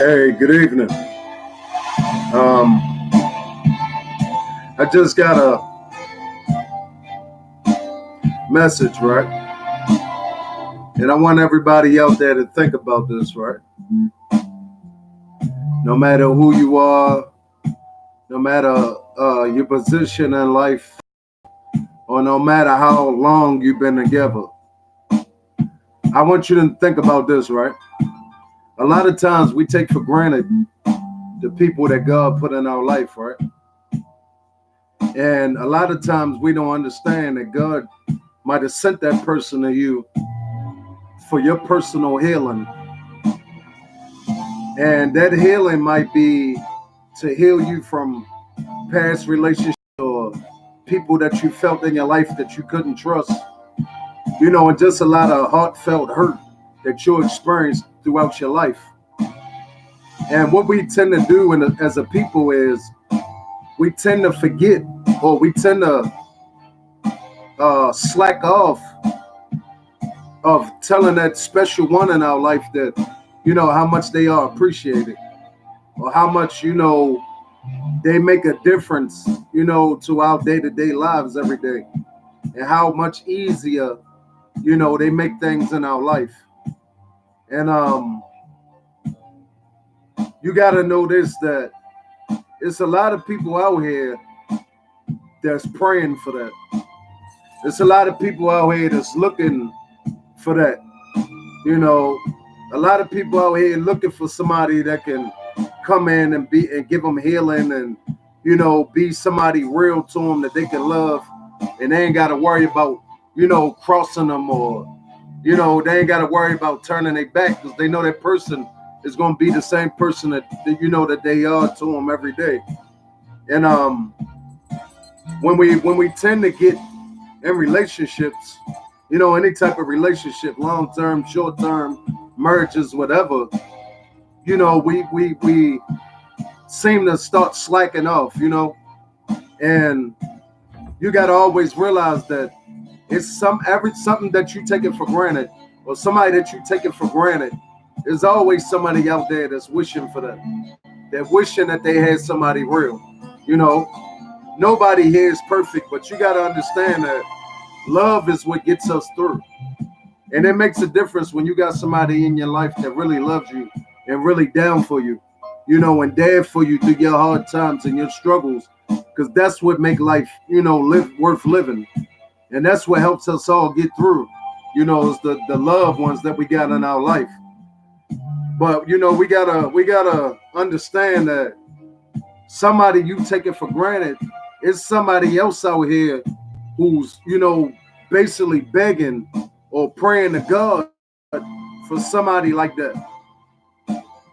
Hey, good evening. Um, I just got a message, right? And I want everybody out there to think about this, right? No matter who you are, no matter your position in life, or no matter how long you've been together, I want you to think about this, right? A lot of times we take for granted the people that God put in our life, right? And a lot of times we don't understand that God might have sent that person to you for your personal healing. And that healing might be to heal you from past relationships or people that you felt in your life that you couldn't trust, and just a lot of heartfelt hurt that you experienced throughout your life. And what we tend to do as a people is we tend to forget, or we tend to slack off of telling that special one in our life that, how much they are appreciated, or how much, they make a difference, to our day-to-day lives every day, and how much easier, they make things in our life. And you got to know this, that it's a lot of people out here that's praying for that. There's a lot of people out here that's looking for that. A lot of people out here looking for somebody that can come in and give them healing, and be somebody real to them that they can love, and they ain't got to worry about crossing them, or they ain't got to worry about turning their back, because they know that person is going to be the same person that that they are to them every day. And when we tend to get in relationships, any type of relationship, long term, short term, marriages, whatever, we seem to start slacking off, and you got to always realize that it's something that you take it for granted, or somebody that you take it for granted. There's always somebody out there that's wishing for that. They're wishing that they had somebody real. Nobody here is perfect, but you got to understand that love is what gets us through. And it makes a difference when you got somebody in your life that really loves you and really down for you, and there for you through your hard times and your struggles, because that's what make life, live worth living. And that's what helps us all get through, is the loved ones that we got in our life. But, we gotta understand that somebody you take it for granted is somebody else out here who's, basically begging or praying to God for somebody like that.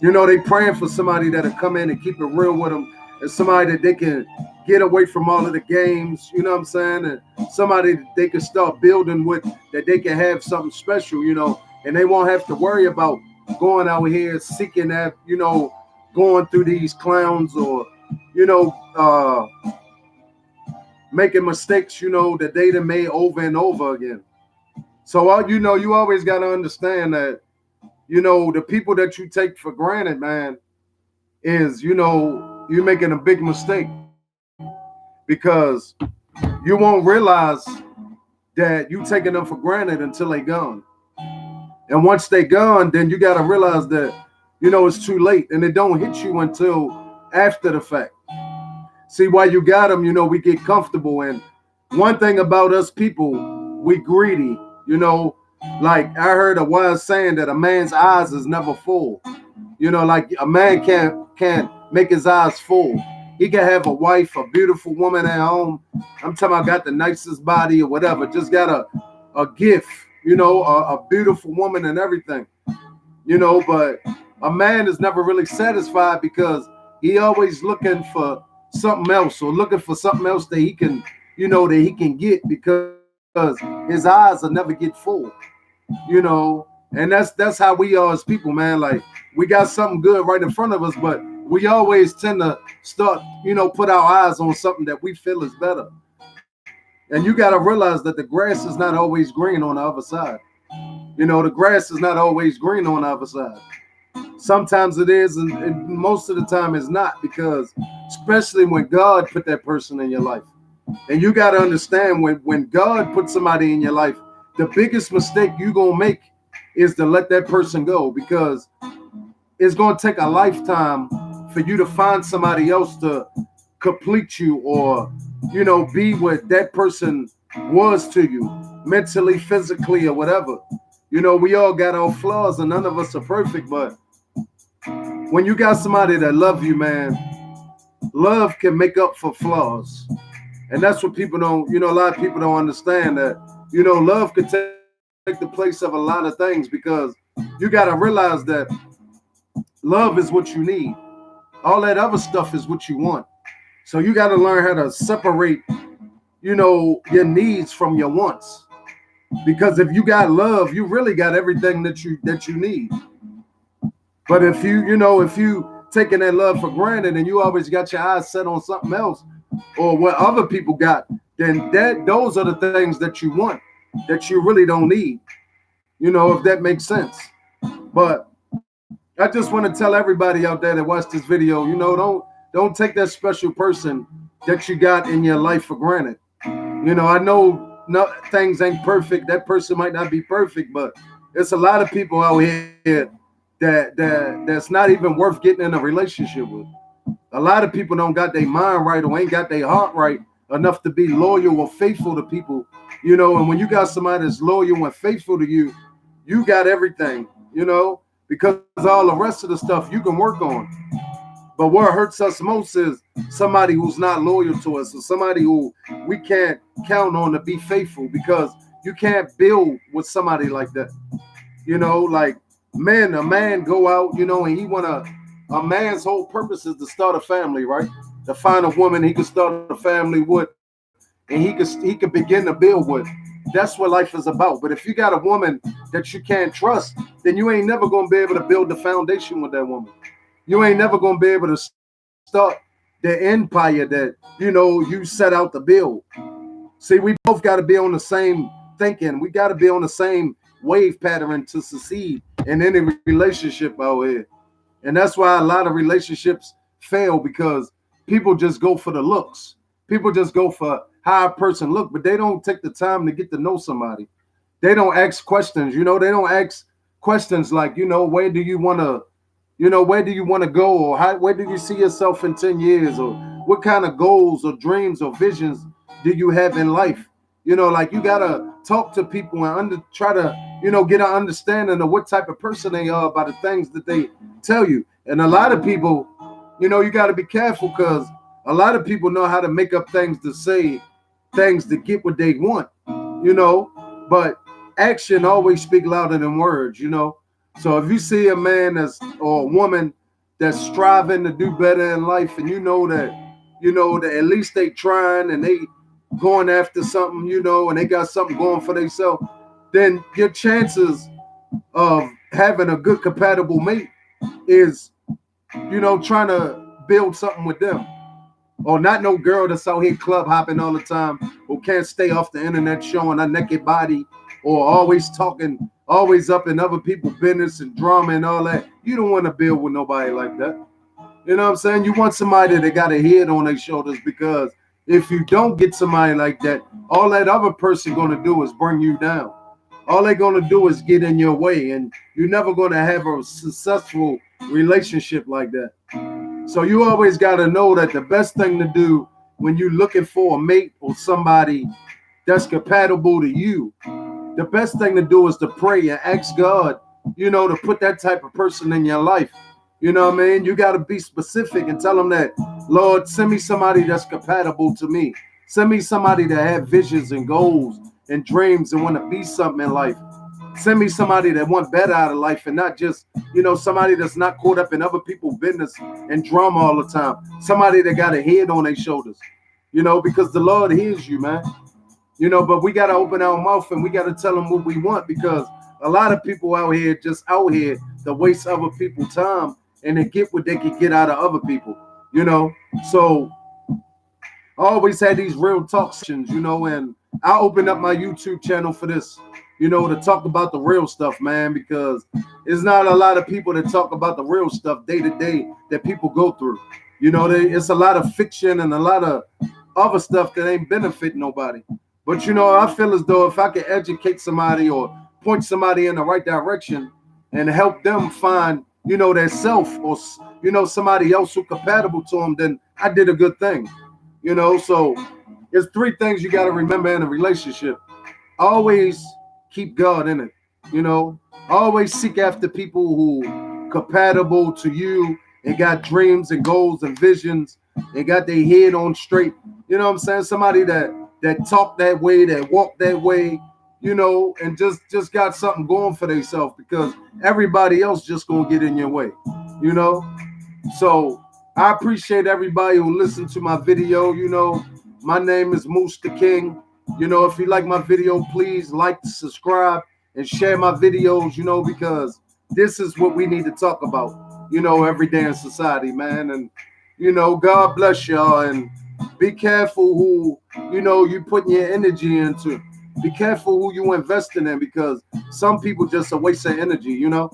They praying for somebody that'll come in and keep it real with them, and somebody that they can get away from all of the games, you know what I'm saying? And somebody that they can start building with, that they can have something special, and they won't have to worry about going out here seeking that, going through these clowns, or, making mistakes, that they done made over and over again. So, you always got to understand that, the people that you take for granted, man, is, you're making a big mistake, because you won't realize that you taking them for granted until they gone. And once they gone, then you got to realize that, it's too late, and it don't hit you until after the fact. See, while you got them, we get comfortable. And one thing about us people, we greedy, like I heard a wise saying that a man's eyes is never full. Like a man can't make his eyes full. He can have a wife, a beautiful woman at home. I'm talking about got the nicest body or whatever, just got a gift, a beautiful woman and everything. But a man is never really satisfied, because he always looking for something else, or looking for something else that he can, that he can get, because his eyes will never get full, and that's how we are as people, man. Like, we got something good right in front of us, but we always tend to start, put our eyes on something that we feel is better. And you got to realize that the grass is not always green on the other side. The grass is not always green on the other side. Sometimes it is, and most of the time it's not, because especially when God put that person in your life. And you got to understand, when God puts somebody in your life, the biggest mistake you going to make is to let that person go, because it's going to take a lifetime for you to find somebody else to complete you, or, be what that person was to you, mentally, physically, or whatever. We all got our flaws and none of us are perfect, but when you got somebody that love you, man, love can make up for flaws. And that's what people don't, a lot of people don't understand, that, love could take the place of a lot of things, because you got to realize that love is what you need. All that other stuff is what you want. So you got to learn how to separate, your needs from your wants. Because if you got love, you really got everything that you need. But if you taking that love for granted and you always got your eyes set on something else or what other people got, then those are the things that you want that you really don't need. If that makes sense. But I just want to tell everybody out there that watch this video, don't take that special person that you got in your life for granted. I know things ain't perfect. That person might not be perfect, but there's a lot of people out here that's not even worth getting in a relationship with. A lot of people don't got their mind right or ain't got their heart right enough to be loyal or faithful to people. And when you got somebody that's loyal and faithful to you, you got everything, because all the rest of the stuff you can work on. But what hurts us most is somebody who's not loyal to us, or somebody who we can't count on to be faithful, because you can't build with somebody like that. Like a man go out, and a man's whole purpose is to start a family, right? To find a woman he can start a family with, and he can begin to build with. That's what life is about. But if you got a woman that you can't trust, then you ain't never gonna be able to build the foundation with that woman. You ain't never gonna be able to start the empire that you set out to build. See, we both got to be on the same thinking. We got to be on the same wave pattern to succeed in any relationship out here. And that's why a lot of relationships fail, because people just go for the looks. People just go for how a person look, but they don't take the time to get to know somebody. They don't ask questions. They don't ask questions like, where do you want to, where do you want to go, or where do you see yourself in 10 years, or what kind of goals or dreams or visions do you have in life? Like you gotta talk to people and try to, get an understanding of what type of person they are by the things that they tell you. And a lot of people, you got to be careful, because a lot of people know how to make up things to say things to get what they want, but action always speak louder than words. So if you see a man or a woman that's striving to do better in life, and that at least they trying and they going after something, and they got something going for themselves, then your chances of having a good compatible mate is, trying to build something with them. Or not no girl that's out here club hopping all the time, who can't stay off the internet showing her naked body, or always talking, always up in other people's business and drama and all that. You don't want to build with nobody like that. You know what I'm saying? You want somebody that got a head on their shoulders, because if you don't get somebody like that, all that other person going to do is bring you down. All they're going to do is get in your way, and you're never going to have a successful relationship like that. So you always got to know that the best thing to do when you're looking for a mate or somebody that's compatible to you, the best thing to do is to pray and ask God, to put that type of person in your life. You know what I mean? You got to be specific and tell them that, Lord, send me somebody that's compatible to me. Send me somebody that have visions and goals and dreams and want to be something in life. Send me somebody that want better out of life, and not just, somebody that's not caught up in other people's business and drama all the time. Somebody that got a head on their shoulders, because the Lord hears you, man. But we got to open our mouth and we got to tell them what we want, because a lot of people out here to waste other people's time and to get what they can get out of other people, So I always had these real talk sessions, and I opened up my YouTube channel for this. you know, to talk about the real stuff, man, because it's not a lot of people that talk about the real stuff day to day that people go through. You know, it's a lot of fiction and a lot of other stuff that ain't benefit nobody. But you know, I feel as though if I could educate somebody or point somebody in the right direction and help them find, you know, their self or, you know, somebody else who compatible to them, then I did a good thing. You know, so there's three things you got to remember in a relationship. Always keep God in it. You know, always seek after people who compatible to you and got dreams and goals and visions and got their head on straight. You know what I'm saying? Somebody that talk that way, that walk that way, you know, and just got something going for themselves, because everybody else just gonna get in your way, you know. So I appreciate everybody who listened to my video. You know, my name is Moose the King. You know, if you like my video, please like, subscribe, and share my videos, you know, because this is what we need to talk about, you know, every day in society, man. And, you know, God bless y'all, and be careful who, you know, you putting your energy into. Be careful who you investing in, because some people just a waste of energy, you know.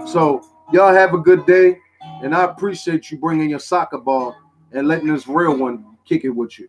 So y'all have a good day, and I appreciate you bringing your soccer ball and letting this real one kick it with you.